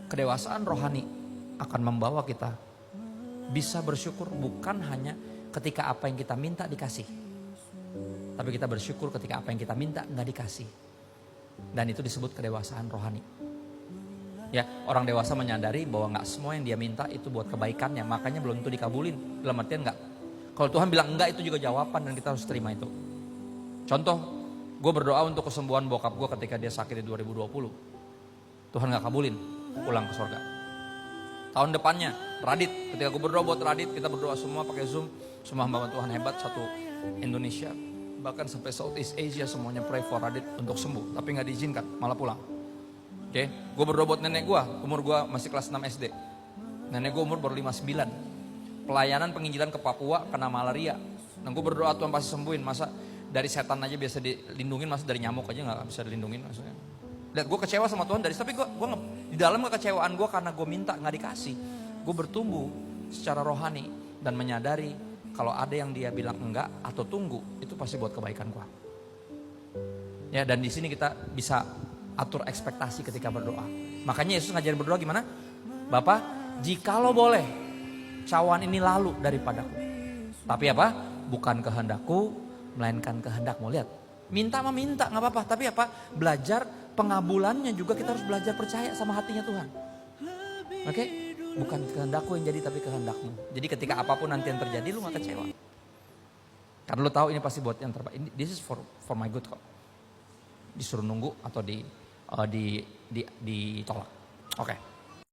kedewasaan rohani akan membawa kita bisa bersyukur bukan hanya ketika apa yang kita minta dikasih. Tapi kita bersyukur ketika apa yang kita minta nggak dikasih. Dan itu disebut kedewasaan rohani. Ya, orang dewasa menyadari bahwa nggak semua yang dia minta itu buat kebaikannya, makanya belum tentu dikabulin. Dalam artian nggak. Kalau Tuhan bilang enggak itu juga jawaban dan kita harus terima itu. Contoh, gue berdoa untuk kesembuhan bokap gue ketika dia sakit di 2020. Tuhan nggak kabulin, pulang ke surga. Tahun depannya, Radit, ketika gue berdoa buat Radit, kita berdoa semua pakai Zoom, semua hamba Tuhan hebat satu Indonesia, bahkan sampai Southeast Asia semuanya pray for Radit untuk sembuh, tapi nggak diizinkan, malah pulang. Oke, gue berdoa buat nenek gue, umur gue masih kelas 6 SD. Nenek gue umur baru 59. Pelayanan penginjilan ke Papua kena malaria. Nah gue berdoa Tuhan pasti sembuhin. Masa dari setan aja biasa dilindungin, masa dari nyamuk aja gak bisa dilindungin maksudnya. Lihat gue kecewa sama Tuhan dari, tapi gue di dalam kekecewaan gue karena gue minta gak dikasih. Gue bertumbuh secara rohani dan menyadari kalau ada yang dia bilang enggak atau tunggu, itu pasti buat kebaikan gue. Ya, dan di sini kita bisa atur ekspektasi ketika berdoa. Makanya Yesus ngajarin berdoa gimana? Bapa, jikalau boleh, cawan ini lalu daripadaku. Tapi apa? Bukan kehendakku, melainkan kehendakmu. Lihat, minta meminta nggak apa-apa. Tapi apa? Belajar pengabulannya juga kita harus belajar percaya sama hatinya Tuhan. Oke? Bukan kehendakku yang jadi tapi kehendakmu. Jadi ketika apapun nanti yang terjadi lu gak kecewa. Karena lu tahu ini pasti buat yang terbaik. This is for my good kok. Disuruh nunggu atau ditolak. Oke.